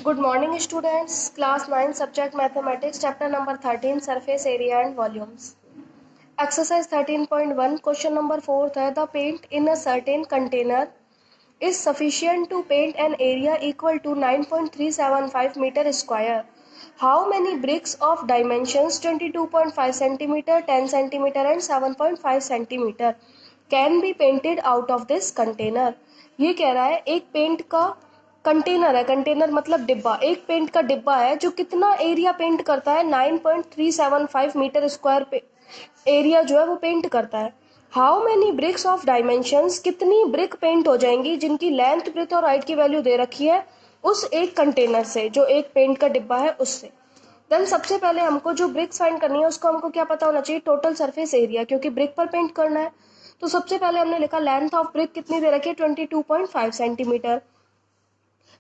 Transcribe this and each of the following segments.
Good morning students. Class 9 subject mathematics chapter number 13 surface area and volumes. Exercise 13.1 question number 4 है the paint in a certain container is sufficient to paint an area equal to 9.375 meter square. How many bricks of dimensions 22.5 centimeter, 10 centimeter and 7.5 centimeter can be painted out of this container? ये कह रहा है एक paint का container है, container मतलब डिब्बा, एक पेंट का डिब्बा है जो कितना एरिया पेंट करता है 9.375 मीटर स्क्वायर पे एरिया जो है वो पेंट करता है। How many bricks of dimensions, कितनी ब्रिक पेंट हो जाएंगी जिनकी लेंथ ब्रेथ और हाइट की वैल्यू दे रखी है उस एक कंटेनर से, जो एक पेंट का डिब्बा है उससे। देन सबसे पहले हमको जो ब्रिक्स फाइंड करनी है उसको हमको क्या पता होना चाहिए, टोटल सरफेस एरिया, क्योंकि ब्रिक पर पेंट करना है। तो सबसे पहले हमने लिखा लेंथ ऑफ ब्रिक कितनी दे रखी है 22.5 सेंटीमीटर,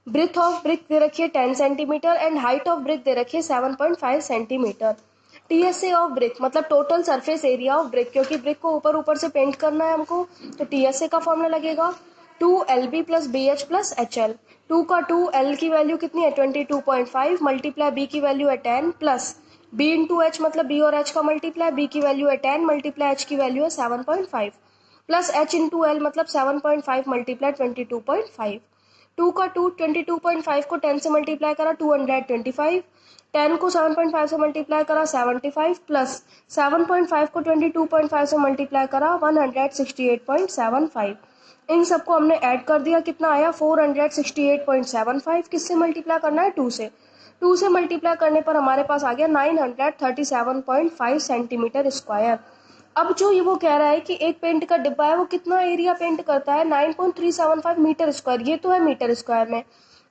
ब्रिथ ऑफ ब्रिक दे रखी है 10 centimetre and height of brick दे रखी है 7.5 सेंटीमीटर। टीएसए ऑफ ब्रिक मतलब total surface area of brick, क्योंकि ब्रिक को ऊपर ऊपर से पेंट करना है हमको, तो टीएसए का फॉर्मूला लगेगा 2LB plus BH plus HL। 2 का 2, L की वैल्यू कितनी है 22.5 मल्टीप्लाई B की वैल्यू है 10 प्लस B इंटू H मतलब B और H का मल्टीप्लाई, B की वैल्यू है 10 मल्टीप्लाई H की वैल्यू है 7.5 प्लस H इंटू L मतलब 7.5 मल्टीप्लाई 22.5। 2 का 2, 22.5 को 10 से मल्टीप्लाई करा 225, 10 को 7.5 से मल्टीप्लाई करा 75 प्लस 7.5 को 22.5 से मल्टीप्लाई करा 168.75। इन सबको हमने ऐड कर दिया, कितना आया 468.75। किससे मल्टीप्लाई करना है 2 से, 2 से मल्टीप्लाई करने पर हमारे पास आ गया 937.5 सेंटीमीटर स्क्वायर। अब जो ये वो कह रहा है कि एक पेंट का डिब्बा है वो कितना एरिया पेंट करता है 9.375 मीटर स्क्वायर, ये तो है मीटर स्क्वायर में,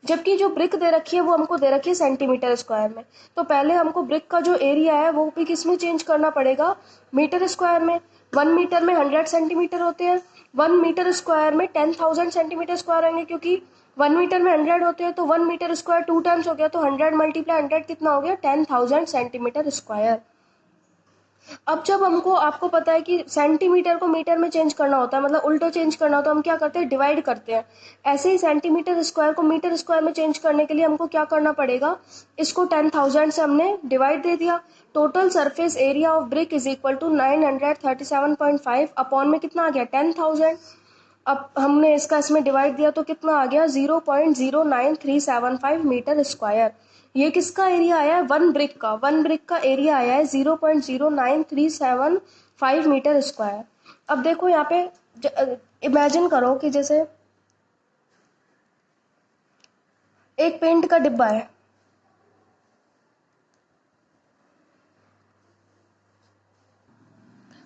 जबकि जो ब्रिक दे रखी है वो हमको दे रखी है सेंटीमीटर स्क्वायर में। तो पहले हमको ब्रिक का जो एरिया है वो भी किस में चेंज करना पड़ेगा, मीटर स्क्वायर में। 1 मीटर में 100 सेंटीमीटर होते हैं, 1 मीटर स्क्वायर में 10,000 सेंटीमीटर स्क्वायर होंगे, क्योंकि 1 मीटर में 100 होते हैं, तो 1 मीटर स्क्वायर 2 टाइम्स हो गया, तो 100 मल्टीप्लाई 100 कितना हो गया 10,000 सेंटीमीटर स्क्वायर। अब जब हमको आपको पता है कि सेंटीमीटर को मीटर में चेंज करना होता है, मतलब उल्टा चेंज करना होता है, हम क्या करते हैं डिवाइड करते हैं। ऐसे ही सेंटीमीटर स्क्वायर को मीटर स्क्वायर में चेंज करने के लिए हमको क्या करना पड़ेगा, इसको 10,000 से हमने डिवाइड दे दिया। Total surface area of brick is equal to 937.5 upon में कितना आ गया 10,000। अब हमने इसका इसमें डिवाइड दिया तो कितना आ गया 0.09375 मीटर स्क्वायर। ये किसका एरिया आया है, वन ब्रिक का, वन ब्रिक का एरिया आया है 0.09375 मीटर स्क्वायर। अब देखो यहाँ पे इमेजिन करो कि जैसे एक पेंट का डिब्बा है,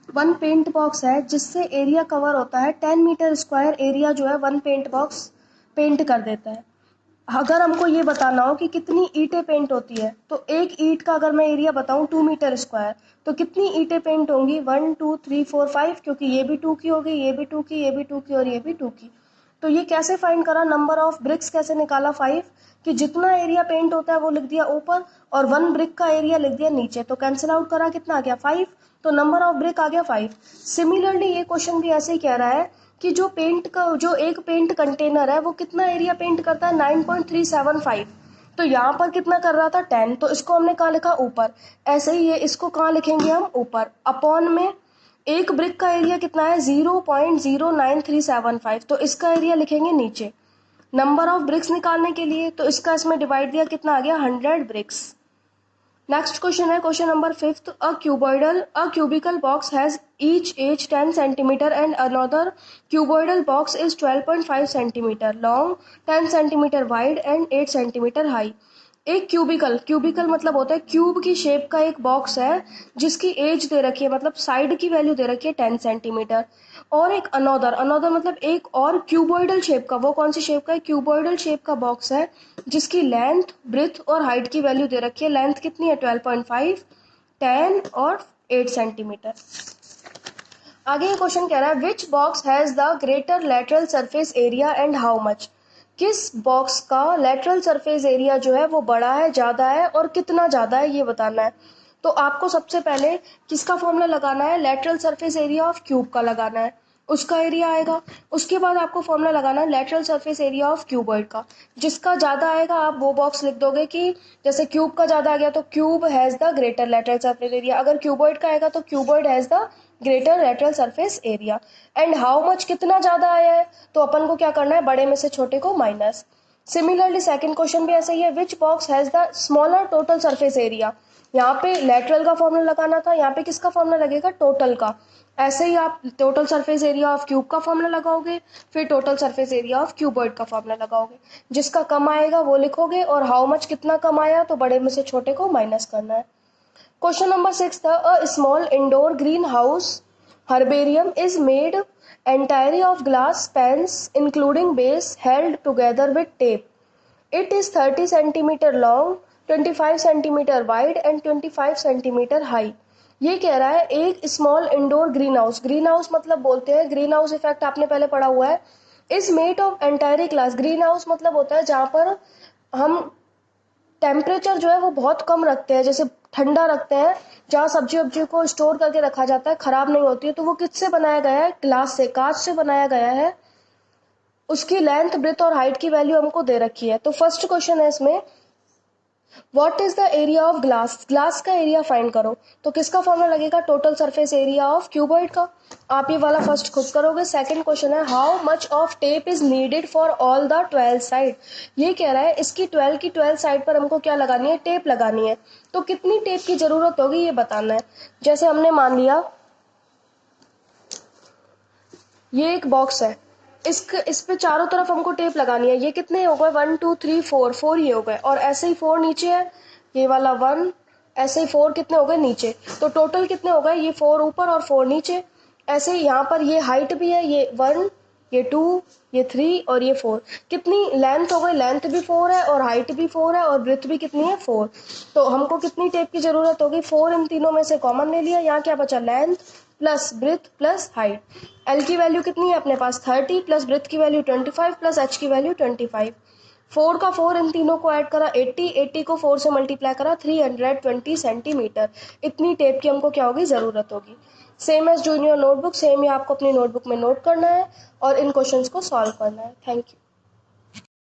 वन पेंट बॉक्स है जिससे एरिया कवर होता है 10 मीटर स्क्वायर एरिया जो है वन पेंट बॉक्स पेंट कर देता है। अगर हमको ये बताना हो कि कितनी ईंटें पेंट होती है, तो एक ईंट का अगर मैं एरिया बताऊं 2 मीटर स्क्वायर, तो कितनी ईंटें पेंट होंगी 1 2 3 4 5, क्योंकि ये भी 2 की होगी, ये भी 2 की, ये भी 2 की और ये भी 2 की। तो ये कैसे फाइंड करा, नंबर ऑफ ब्रिक्स कैसे निकाला 5, कि जितना एरिया पेंट होता है वो लिख दिया ऊपर और वन ब्रिक का एरिया लिख दिया नीचे, तो कैंसिल आउट करा कितना आ गया 5, तो नंबर ऑफ ब्रिक आ गया 5। सिमिलरली ये क्वेश्चन भी ऐसे ही कह रहा है कि जो पेंट का जो एक पेंट कंटेनर है वो कितना एरिया पेंट करता है 9.375, तो यहाँ पर कितना कर रहा था 10, तो इसको हमने कहाँ लिखा ऊपर। ऐसे ही ये इसको कहाँ लिखेंगे हम ऊपर, अपॉन में एक ब्रिक का एरिया कितना है 0.09375, तो इसका एरिया लिखेंगे नीचे। नंबर ऑफ ब्रिक्स निकालने के लिए तो इसका इसमें डिवाइड दिया, कितना आ गया 100 ब्रिक्स। नेक्स्ट क्वेश्चन है question number 5। A cubical box has each edge 10 centimetre and another cuboidal box is 12.5 centimetre long, 10 centimetre wide and 8 centimetre high. एक क्यूबिकल मतलब होता है क्यूब की शेप का एक बॉक्स है जिसकी एज दे रखी है, मतलब साइड की वैल्यू दे रखी है 10 सेंटीमीटर, और एक अनोदर मतलब एक और क्यूबॉइडल शेप का, वो कौन सी शेप का है, क्यूबॉइडल शेप का बॉक्स है जिसकी लेंथ ब्रेथ और हाइट की वैल्यू दे रखी है। लेंथ कितनी है 12.5, 10 और 8 सेंटीमीटर। आगे ये क्वेश्चन कह रहा है which box has the greater lateral surface area and how much, किस बॉक्स का लेटरल सरफेस एरिया जो है वो बड़ा है, ज़्यादा है और कितना ज़्यादा है, ये बताना है। तो आपको सबसे पहले किसका फॉर्मूला लगाना है, lateral surface area of cube का लगाना है। उसका एरिया आएगा। उसके बाद आपको फॉर्मूला लगाना है lateral surface area of cuboid का। जिसका ज़्यादा आएगा आप वो बॉक्स लिख दोगे कि जैसे क्यूब का ज़्यादा आ गया तो cube has the greater lateral surface area, अगर क्यूबॉइड का आएगा तो cuboid has the greater lateral surface area. And how much कितना ज़्यादा आया है तो अपन को क्या करना है, बड़े में से छोटे को माइनस। सिमिलरली सेकंड क्वेश्चन भी ऐसा ही है, which box has the smaller total surface area. यहाँ पे लेटरल का फॉर्मूला लगाना था, यहाँ पे किसका फॉर्मूला लगेगा, टोटल का। ऐसे ही आप total surface area of cube का फॉर्मूला लगाओगे, फिर total surface area of cuboid का फॉर्मूला लगाओगे। जिसका कम आएगा वो लिखोगे और हाउ मच कितना कम आया तो बड़े में से छोटे को माइनस करना है। क्वेश्चन नंबर 6 था, a small indoor green house herbarium is made entirely of glass pans including base held together with tape. It is 30 centimeter long, 25 centimeter wide and 25 centimeter high. ये कह रहा है एक small indoor green house, green house मतलब बोलते हैं green house effect आपने पहले पढ़ा हुआ है, is made of entirely glass. Green house मतलब होता है जहाँ पर हम टेम्परेचर जो है वो बहुत कम रखते हैं, जैसे ठंडा रखते हैं, जहाँ सब्जी वब्जी को स्टोर करके रखा जाता है, खराब नहीं होती है। तो वो किससे बनाया गया है, ग्लास से, कांच से बनाया गया है। उसकी लेंथ ब्रेथ और हाइट की वैल्यू हमको दे रखी है। तो फर्स्ट क्वेश्चन है इसमें, what is the area of glass, glass का एरिया फाइंड करो। तो किसका फॉर्मूला लगेगा, total surface area of cuboid का। आप ये वाला फर्स्ट खुद करोगे। सेकंड क्वेश्चन है, how much of tape is needed for all the 12 side. ये कह रहा है इसकी 12 की 12 साइड पर हमको क्या लगानी है, टेप लगानी है। तो कितनी टेप की जरूरत होगी ये बताना है। जैसे हमने मान लिया ये एक बॉक्स है, इस पे चारों तरफ हमको टेप लगानी है। ये कितने हो गए, 1 2 3 4, 4 ये हो गए, और ऐसे ही 4 नीचे है, ये वाला 1, ऐसे ही 4 कितने हो गए नीचे। तो टोटल कितने हो गए, ये 4 ऊपर और 4 नीचे। ऐसे ही यहाँ पर ये हाइट भी है, ये 1, ये 2, ये 3 और ये 4। कितनी लेंथ हो गई, लेंथ भी 4 है और हाइट भी 4 है और ब्रेथ भी कितनी है, 4। तो हमको कितनी टेप की जरूरत होगी, 4 इन तीनों में से कॉमन ले लिया, यहाँ क्या बचा, length plus breadth plus height. L की वैल्यू कितनी है अपने पास, 30 प्लस ब्रेथ की वैल्यू 25 प्लस एच की वैल्यू 25। 4 का 4 इन तीनों को ऐड करा 80, 80 को 4 से मल्टीप्लाई करा 320 सेंटीमीटर। इतनी टेप की हमको क्या होगी, ज़रूरत होगी। Same as junior notebook, same ही आपको अपनी नोटबुक में नोट करना है और इन क्वेश्चंस को सॉल्व करना है। Thank you.